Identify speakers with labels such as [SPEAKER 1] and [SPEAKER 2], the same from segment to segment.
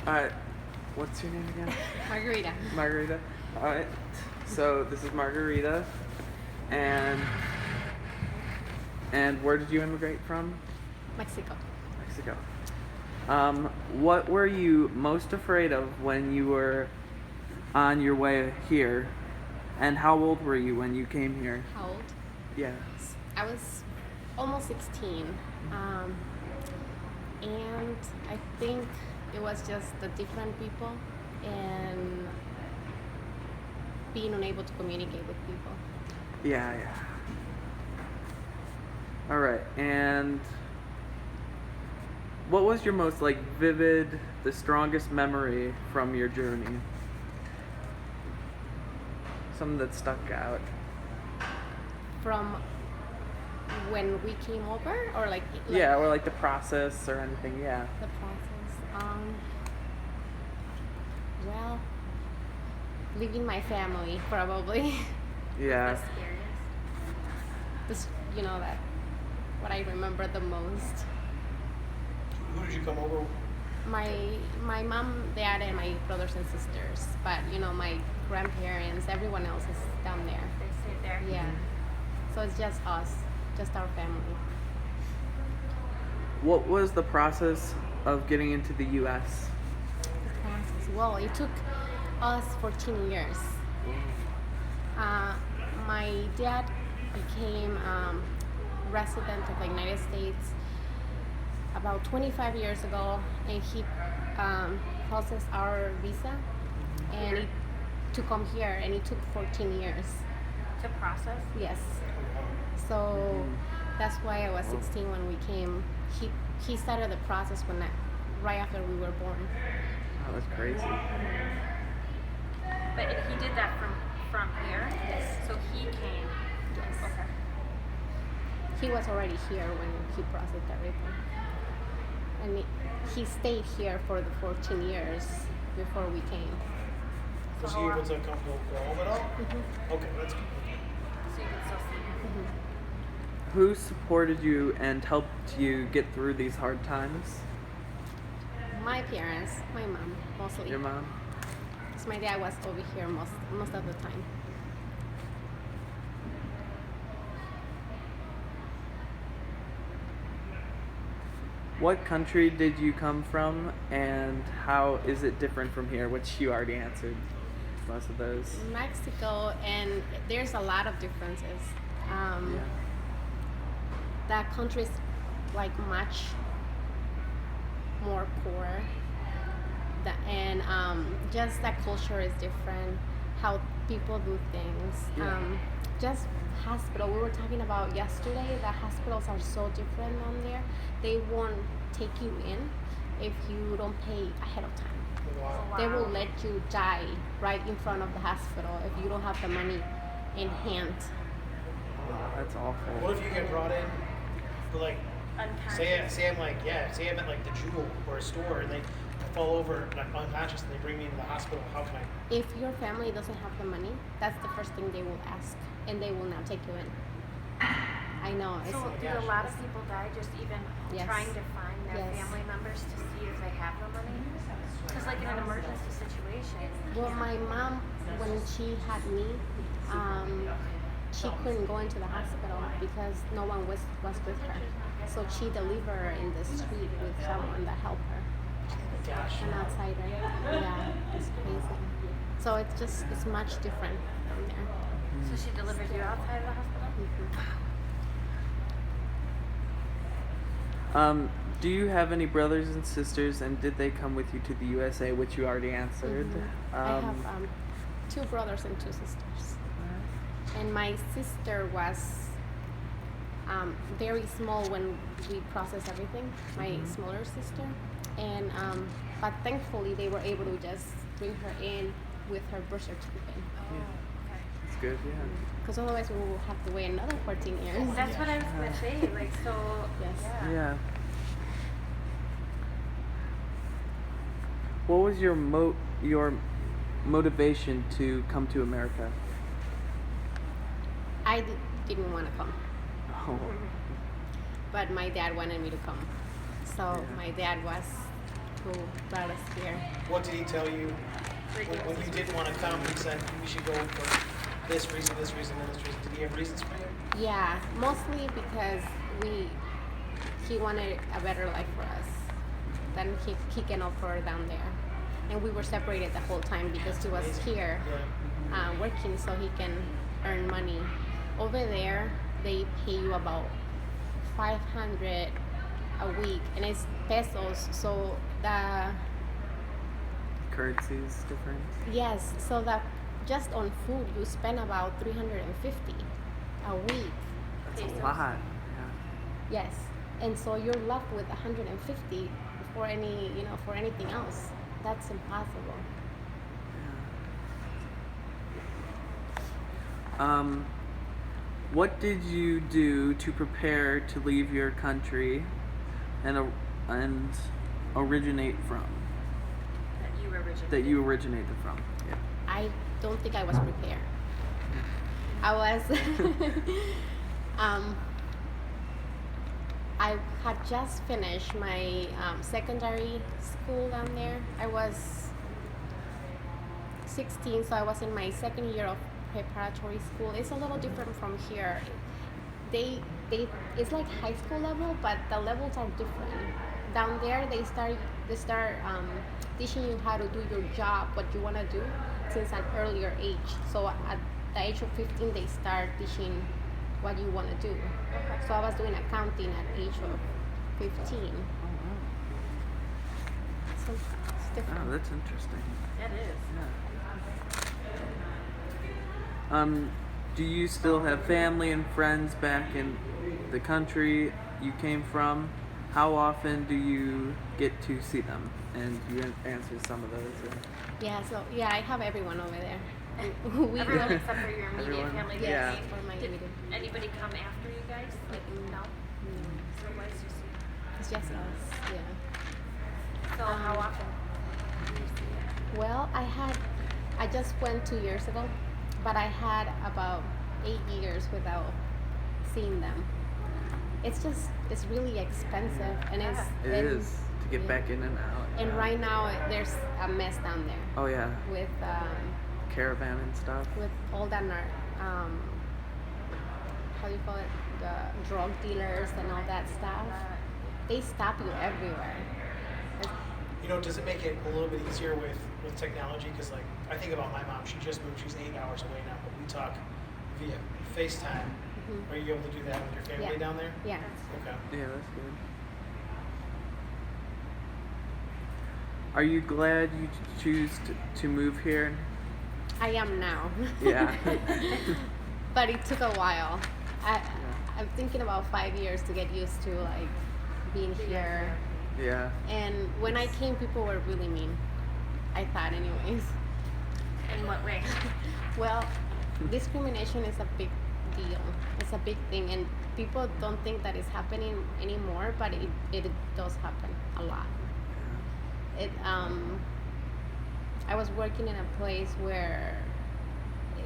[SPEAKER 1] What's your name again?
[SPEAKER 2] Margarita.
[SPEAKER 1] Margarita. All right. So this is Margarita, and where did you immigrate from?
[SPEAKER 2] Mexico.
[SPEAKER 1] Mexico. What were you most afraid of when you were on your way here, and how old were you when you came here?
[SPEAKER 2] How old?
[SPEAKER 1] Yeah.
[SPEAKER 2] I was almost 16. And I think it was just the different people and being unable to communicate with people.
[SPEAKER 1] Yeah. All right. And what was your most vivid, the strongest memory from your journey? Something that stuck out.
[SPEAKER 2] From when we came over, or
[SPEAKER 1] yeah, or the process or anything. Yeah.
[SPEAKER 2] The process. Well, leaving my family probably.
[SPEAKER 1] Yeah.
[SPEAKER 2] The scariest. This, that what I remember the most.
[SPEAKER 3] Who did you come over with?
[SPEAKER 2] My mom, dad, and my brothers and sisters. But my grandparents, everyone else is down there.
[SPEAKER 4] They stayed there.
[SPEAKER 2] Yeah. So it's just us, just our family.
[SPEAKER 1] What was the process of getting into the U.S.?
[SPEAKER 2] The process. Well, it took us 14 years. My dad became resident of the United States about 25 years ago, and he processed our visa, and to come here, and it took 14 years.
[SPEAKER 4] To process?
[SPEAKER 2] Yes. So that's why I was 16 when we came. He started the process right after we were born.
[SPEAKER 1] Oh, that's crazy.
[SPEAKER 4] But he did that from here?
[SPEAKER 2] Yes.
[SPEAKER 4] So he came?
[SPEAKER 2] Yes.
[SPEAKER 4] Okay.
[SPEAKER 2] He was already here when he processed everything. And he stayed here for the 14 years before we came.
[SPEAKER 3] Was he able to come go home at all?
[SPEAKER 2] Mm-hmm.
[SPEAKER 3] Okay, that's good.
[SPEAKER 4] So you could still see him?
[SPEAKER 2] Mm-hmm.
[SPEAKER 1] Who supported you and helped you get through these hard times?
[SPEAKER 2] My parents, my mom, mostly.
[SPEAKER 1] Your mom?
[SPEAKER 2] Because my dad was over here most of the time.
[SPEAKER 1] What country did you come from, and how is it different from here? Which you already answered most of those.
[SPEAKER 2] Mexico, and there's a lot of differences.
[SPEAKER 1] Yeah.
[SPEAKER 2] That country is much more poor, and just that culture is different. How people do things.
[SPEAKER 1] Yeah.
[SPEAKER 2] Just hospital. We were talking about yesterday. The hospitals are so different on there. They won't take you in if you don't pay ahead of time.
[SPEAKER 3] Wow.
[SPEAKER 2] They will let you die right in front of the hospital if you don't have the money in hand.
[SPEAKER 1] Oh, that's awful.
[SPEAKER 3] What if you get brought in for
[SPEAKER 4] Unconscious.
[SPEAKER 3] say I'm at the Jewel or a store and they fall over unconscious and they bring me into the hospital, how can I?
[SPEAKER 2] If your family doesn't have the money, that's the first thing they will ask, and they will not take you in. I know.
[SPEAKER 4] So do a lot of people die just even
[SPEAKER 2] Yes.
[SPEAKER 4] trying to find their
[SPEAKER 2] Yes.
[SPEAKER 4] family members to see if they have the money? Because in an emergency situation.
[SPEAKER 2] Well, my mom, when she had me, she couldn't go into the hospital because no one was with her. So she delivered in the street with someone that helped her.
[SPEAKER 3] Gosh.
[SPEAKER 2] An outsider. Yeah, it's crazy. So it's much different from there.
[SPEAKER 4] So she delivered you outside of the hospital?
[SPEAKER 1] Do you have any brothers and sisters, and did they come with you to the USA, which you already answered?
[SPEAKER 2] I have 2 brothers and 2 sisters. And my sister was very small when we processed everything, my smaller sister. And but thankfully they were able to just bring her in with her birth certificate.
[SPEAKER 4] Oh, okay.
[SPEAKER 1] It's good, yeah.
[SPEAKER 2] Because otherwise we will have to wait another 14 years.
[SPEAKER 4] That's what I was going to say. So,
[SPEAKER 2] Yes.
[SPEAKER 1] Yeah. What was your motivation to come to America?
[SPEAKER 2] I didn't want to come,
[SPEAKER 1] Oh.
[SPEAKER 2] but my dad wanted me to come. So
[SPEAKER 1] Yeah.
[SPEAKER 2] my dad was who brought us here.
[SPEAKER 3] What did he tell you when you didn't want to come? He said we should go for this reason, this reason, and this reason. Did he have reasons for you?
[SPEAKER 2] Yeah, mostly because he wanted a better life for us than he can offer down there. And we were separated the whole time because he was here working so he can earn money. Over there, they pay you about 500 a week, and it's pesos. So the
[SPEAKER 1] Currency is different.
[SPEAKER 2] yes, so that just on food you spend about 350 a week.
[SPEAKER 1] That's
[SPEAKER 4] Pesos.
[SPEAKER 1] a lot.
[SPEAKER 2] Yes, and so you're left with 150 for for anything else. That's impossible.
[SPEAKER 1] Yeah. What did you do to prepare to leave your country and originate from? That you originated from. Yeah.
[SPEAKER 2] I don't think I was prepared. I was I had just finished my secondary school down there. I was 16, so I was in my second year of preparatory school. It's a little different from here. They it's like high school level, but the levels are different. Down there, they start teaching you how to do your job, what you want to do, since an earlier age. So at the age of 15, they start teaching what you want to do. So I was doing accounting at the age of 15. So it's different.
[SPEAKER 1] Oh, that's interesting.
[SPEAKER 4] That is.
[SPEAKER 1] Yeah. Do you still have family and friends back in the country you came from? How often do you get to see them? And you answer some of those.
[SPEAKER 2] Yeah, so I have everyone over there. We
[SPEAKER 4] Everyone
[SPEAKER 2] don't-
[SPEAKER 4] except for your immediate
[SPEAKER 1] Everyone.
[SPEAKER 4] family. Did
[SPEAKER 1] Yeah.
[SPEAKER 2] For my
[SPEAKER 4] Did
[SPEAKER 2] immediate-
[SPEAKER 4] anybody come after you guys? Like, no? So why is just you?
[SPEAKER 2] It's just us, yeah.
[SPEAKER 4] So how often do you see it?
[SPEAKER 2] Well, I just went 2 years ago, but I had about 8 years without seeing them. It's really expensive, and
[SPEAKER 1] It is to get
[SPEAKER 2] yeah.
[SPEAKER 1] back in and out.
[SPEAKER 2] And
[SPEAKER 1] yeah.
[SPEAKER 2] right now there's a mess down there
[SPEAKER 1] Oh yeah,
[SPEAKER 2] with
[SPEAKER 1] caravan and stuff.
[SPEAKER 2] all that how do you call it, the drug dealers and all that stuff. They stop you everywhere.
[SPEAKER 3] You know, does it make it a little bit easier with technology? Because, like, I think about my mom. She just moved. She's 8 hours away now, but we talk via FaceTime.
[SPEAKER 2] Mhm.
[SPEAKER 3] Are you able to do that with your family
[SPEAKER 2] Yeah.
[SPEAKER 3] down there?
[SPEAKER 2] Yeah.
[SPEAKER 3] Okay.
[SPEAKER 1] Yeah, that's good. Are you glad you choose to move here?
[SPEAKER 2] I am now.
[SPEAKER 1] Yeah.
[SPEAKER 2] But it took a while. I'm thinking about 5 years to get used to like being here.
[SPEAKER 1] Yeah.
[SPEAKER 2] And when I came, people were really mean. I thought, anyways.
[SPEAKER 4] In what way?
[SPEAKER 2] Well, discrimination is a big deal. It's a big thing, and people don't think that it's happening anymore, but it does happen a lot. I was working in a place where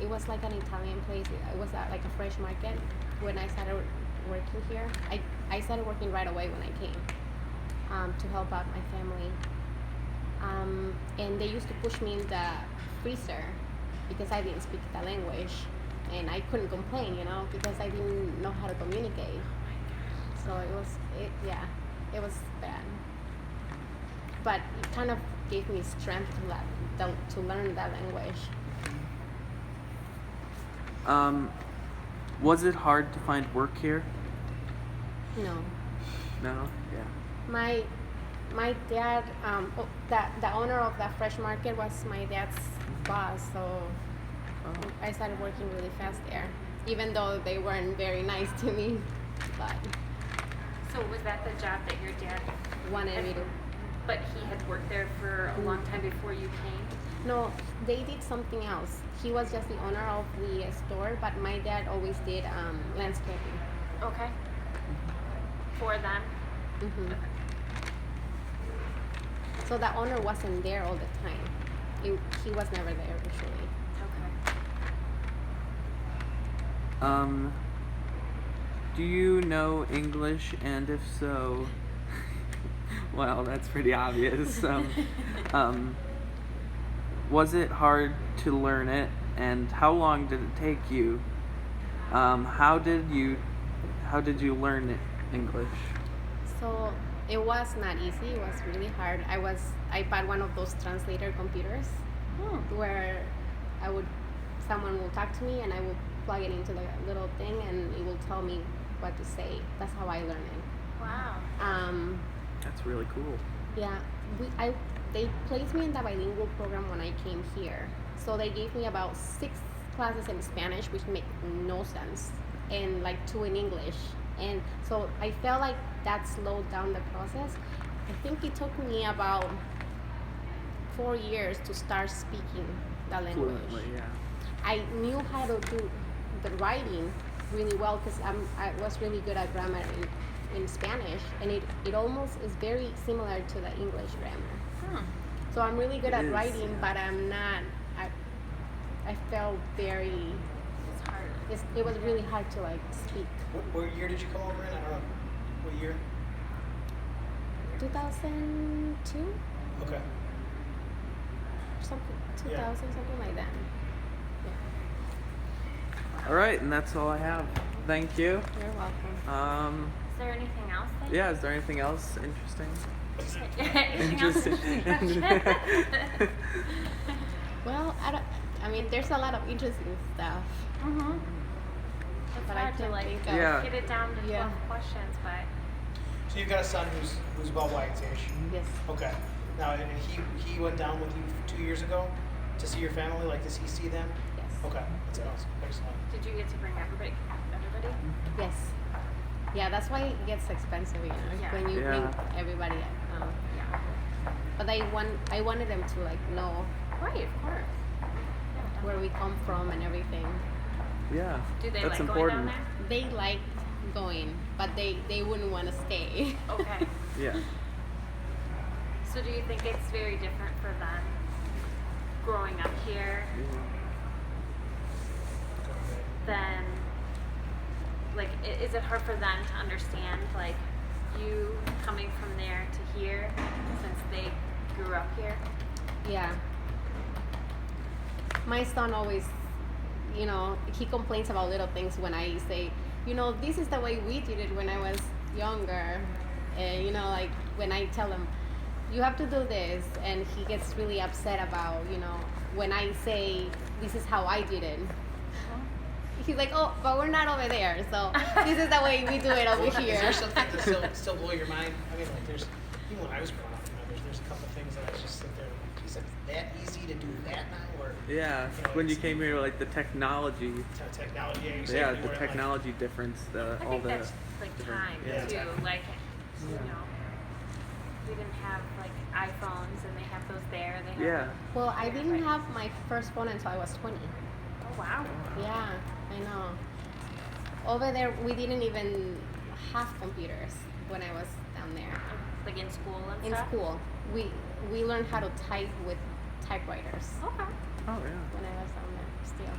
[SPEAKER 2] it was like an Italian place. It was like a fresh market. When I started working here, I started working right away when I came to help out my family. And they used to push me in the freezer because I didn't speak the language, and I couldn't complain, because I didn't know how to communicate. So it was bad. But it kind of gave me strength to learn that language.
[SPEAKER 1] Was it hard to find work here?
[SPEAKER 2] No.
[SPEAKER 1] No. Yeah.
[SPEAKER 2] My dad, the owner of the fresh market was my dad's boss, so I started working really fast there, even though they weren't very nice to me. But
[SPEAKER 4] So was that the job that your dad
[SPEAKER 2] wanted me to.
[SPEAKER 4] But he had worked there for a long time before you came?
[SPEAKER 2] No, they did something else. He was just the owner of the store, but my dad always did landscaping.
[SPEAKER 4] Okay. For them?
[SPEAKER 2] Hmm. So the owner wasn't there all the time. He was never there usually.
[SPEAKER 4] Okay.
[SPEAKER 1] Do you know English, and if so, Well, that's pretty obvious. Was it hard to learn it, and how long did it take you? How did you learn English?
[SPEAKER 2] So it was not easy. It was really hard. I bought one of those translator computers where someone will talk to me and I will plug it into the little thing and it will tell me what to say. That's how I learned it.
[SPEAKER 4] Wow.
[SPEAKER 1] That's really cool.
[SPEAKER 2] Yeah, they placed me in the bilingual program when I came here. So they gave me about 6 classes in Spanish, which make no sense, and like 2 in English. And so I felt like that slowed down the process. I think it took me about 4 years to start speaking the language.
[SPEAKER 1] Fluently, yeah.
[SPEAKER 2] I knew how to do the writing really well because I was really good at grammar in Spanish, and it almost is very similar to the English grammar. So I'm really good
[SPEAKER 1] It
[SPEAKER 2] at
[SPEAKER 1] is,
[SPEAKER 2] writing,
[SPEAKER 1] yeah.
[SPEAKER 2] but I'm not. I felt very.
[SPEAKER 4] It's hard.
[SPEAKER 2] It was really hard to like speak.
[SPEAKER 3] What year did you come over in? I don't know. What year?
[SPEAKER 2] 2002,
[SPEAKER 3] Okay.
[SPEAKER 2] something.
[SPEAKER 3] Yeah.
[SPEAKER 2] 2000, something like that.
[SPEAKER 1] All right, and that's all I have. Thank you.
[SPEAKER 2] You're welcome.
[SPEAKER 4] Is there anything else that
[SPEAKER 1] Yeah, is there anything else interesting?
[SPEAKER 4] anything else interesting question?
[SPEAKER 2] Well, I mean, there's a lot of interesting stuff.
[SPEAKER 4] Mm-hmm. It's
[SPEAKER 2] But I
[SPEAKER 4] hard to
[SPEAKER 2] can't
[SPEAKER 4] like
[SPEAKER 2] think of-
[SPEAKER 1] Yeah.
[SPEAKER 4] get it down to 12
[SPEAKER 2] Yeah.
[SPEAKER 4] questions, but
[SPEAKER 3] So you've got a son who's about Wyatt's age.
[SPEAKER 2] Yes.
[SPEAKER 3] Okay. Now, and he went down with you 2 years ago to see your family. Like, does he see them?
[SPEAKER 2] Yes.
[SPEAKER 3] Okay. That's awesome. Excellent.
[SPEAKER 4] did you get to bring everybody?
[SPEAKER 2] Yes. Yeah, that's why it gets expensive, you know,
[SPEAKER 4] Yeah.
[SPEAKER 2] when you
[SPEAKER 1] Yeah.
[SPEAKER 2] bring everybody.
[SPEAKER 4] Yeah.
[SPEAKER 2] But I wanted them to like know
[SPEAKER 4] Right, of course. Yeah,
[SPEAKER 2] where we come from and everything.
[SPEAKER 1] Yeah,
[SPEAKER 4] do they
[SPEAKER 1] that's
[SPEAKER 4] like
[SPEAKER 1] important.
[SPEAKER 4] going down
[SPEAKER 2] They like going, but they wouldn't want to stay.
[SPEAKER 4] there? Okay.
[SPEAKER 1] Yeah.
[SPEAKER 4] So do you think it's very different for them growing up here than, like, is it hard for them to understand, like, you coming from there to here since they grew up here?
[SPEAKER 2] Yeah. My son always, he complains about little things when I say, this is the way we did it when I was younger. Like when I tell him, you have to do this, and he gets really upset about, when I say, this is how I did it. He's like, oh, but we're not over there, so this is the way we do it over
[SPEAKER 3] Is
[SPEAKER 2] here.
[SPEAKER 3] there something that still blow your mind? I mean, like, there's even when I was growing up, there's a couple things that I just sit there. Is it that easy to do that now, or
[SPEAKER 1] Yeah, when you came here, like the technology.
[SPEAKER 3] technology? Yeah, you say
[SPEAKER 1] Yeah,
[SPEAKER 3] everywhere,
[SPEAKER 1] the technology difference.
[SPEAKER 4] I
[SPEAKER 1] All
[SPEAKER 4] think
[SPEAKER 1] the
[SPEAKER 4] that's like
[SPEAKER 1] different-
[SPEAKER 4] time
[SPEAKER 1] yeah.
[SPEAKER 4] too. Like, we didn't have like iPhones, and they have those there. They have,
[SPEAKER 1] Yeah.
[SPEAKER 2] Well, I didn't have my first phone until I was 20.
[SPEAKER 4] Oh wow.
[SPEAKER 2] Yeah, I know. Over there, we didn't even have computers when I was down there.
[SPEAKER 4] Like in school and
[SPEAKER 2] In
[SPEAKER 4] stuff.
[SPEAKER 2] school, we learned how to type with typewriters
[SPEAKER 4] Okay.
[SPEAKER 1] Oh yeah.
[SPEAKER 2] when I was down there still.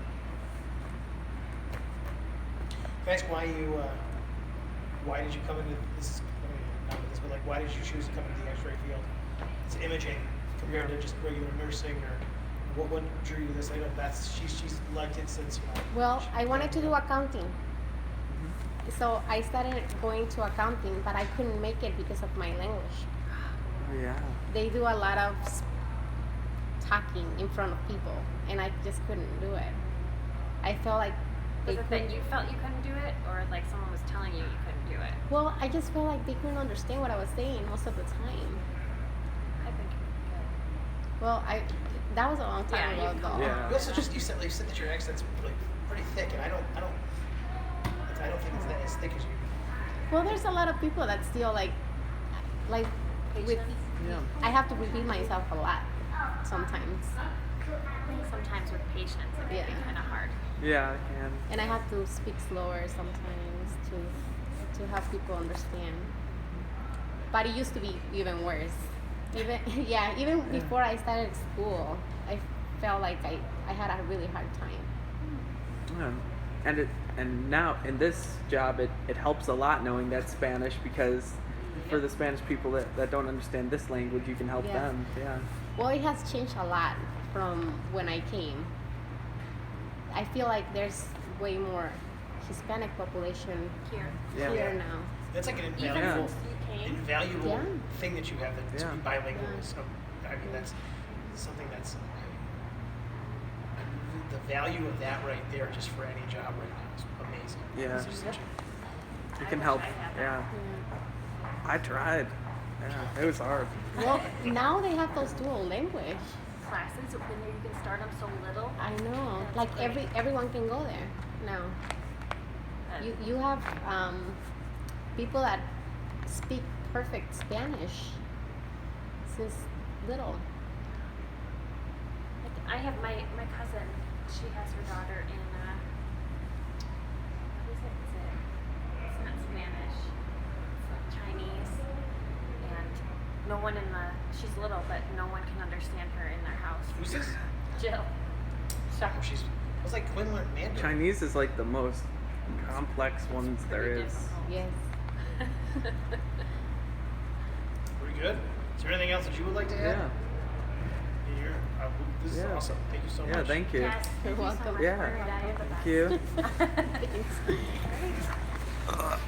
[SPEAKER 3] Can I ask why did you come into this? I mean, not with this, but like, why did you choose to come into the X-ray field? It's imaging compared to just regular nursing, or what drew you to this? I know she's liked it since.
[SPEAKER 2] Well, I wanted to do accounting. So I started going to accounting, but I couldn't make it because of my language.
[SPEAKER 1] Oh yeah.
[SPEAKER 2] They do a lot of talking in front of people, and I just couldn't do it. I felt like
[SPEAKER 4] Was
[SPEAKER 2] they
[SPEAKER 4] it that
[SPEAKER 2] couldn't.
[SPEAKER 4] you felt you couldn't do it, or like someone was telling you you couldn't do it?
[SPEAKER 2] Well, I just felt like they couldn't understand what I was saying most of the time.
[SPEAKER 4] I think you could.
[SPEAKER 2] Well, that was a long time
[SPEAKER 4] Yeah,
[SPEAKER 2] ago,
[SPEAKER 4] you-
[SPEAKER 2] though.
[SPEAKER 1] Yeah.
[SPEAKER 3] You also you said that your accent's like pretty thick, and I don't think it's that as thick as you.
[SPEAKER 2] Well, there's a lot of people that still like with.
[SPEAKER 4] Patience?
[SPEAKER 1] Yeah.
[SPEAKER 2] I have to repeat myself a lot sometimes,
[SPEAKER 4] I think sometimes with patience it may be
[SPEAKER 2] Yeah.
[SPEAKER 4] kind of hard.
[SPEAKER 1] Yeah, I can.
[SPEAKER 2] and I have to speak slower sometimes to have people understand. But it used to be even worse. Even before I started school, I felt like I had a really hard time.
[SPEAKER 1] Yeah. And now in this job, it helps a lot knowing that Spanish, because for the Spanish people that don't understand this language, you can help
[SPEAKER 2] Yeah.
[SPEAKER 1] them. Yeah.
[SPEAKER 2] Well, it has changed a lot from when I came. I feel like there's way more Hispanic population
[SPEAKER 4] Here.
[SPEAKER 1] Yeah.
[SPEAKER 2] here now.
[SPEAKER 3] That's like an
[SPEAKER 4] Even
[SPEAKER 3] invaluable,
[SPEAKER 4] since you came.
[SPEAKER 3] invaluable
[SPEAKER 2] Yeah.
[SPEAKER 3] thing that you have that to
[SPEAKER 1] Yeah.
[SPEAKER 3] be bilingual.
[SPEAKER 2] Yeah.
[SPEAKER 3] So, I mean, that's something that's the value of that right there, just for any job right now, is amazing.
[SPEAKER 1] Yeah.
[SPEAKER 3] It's just such
[SPEAKER 1] You
[SPEAKER 4] I
[SPEAKER 1] can
[SPEAKER 4] wish
[SPEAKER 1] help.
[SPEAKER 4] I had that.
[SPEAKER 1] Yeah.
[SPEAKER 2] Yeah.
[SPEAKER 1] I tried. Yeah. It was hard.
[SPEAKER 2] Well, now they have those dual language.
[SPEAKER 4] Classes when you can start them so little.
[SPEAKER 2] I know.
[SPEAKER 4] That's
[SPEAKER 2] Like
[SPEAKER 4] great.
[SPEAKER 2] everyone can go there now.
[SPEAKER 4] That-
[SPEAKER 2] You have people that speak perfect Spanish since little.
[SPEAKER 4] I have my cousin. She has her daughter in what is it? It's not Spanish. It's like Chinese, and no one in the. She's little, but no one can understand her in their house.
[SPEAKER 3] Who's this?
[SPEAKER 4] Jill.
[SPEAKER 3] Oh, she's. It was like Quinn learned Mandarin.
[SPEAKER 1] Chinese is like the most complex ones there
[SPEAKER 4] Pretty
[SPEAKER 1] is.
[SPEAKER 4] difficult.
[SPEAKER 2] Yes.
[SPEAKER 3] Pretty good. Is there anything else that you would like to add?
[SPEAKER 1] Yeah.
[SPEAKER 3] Here, this is
[SPEAKER 1] Yeah.
[SPEAKER 3] awesome. Thank you so
[SPEAKER 1] Yeah.
[SPEAKER 3] much.
[SPEAKER 1] Thank you.
[SPEAKER 4] Yes,
[SPEAKER 2] You're
[SPEAKER 4] thank you so
[SPEAKER 2] welcome.
[SPEAKER 4] much,
[SPEAKER 1] Yeah.
[SPEAKER 4] Margarita. You're the
[SPEAKER 1] Thank
[SPEAKER 4] best.
[SPEAKER 1] you.
[SPEAKER 2] Thanks.
[SPEAKER 1] Ugh.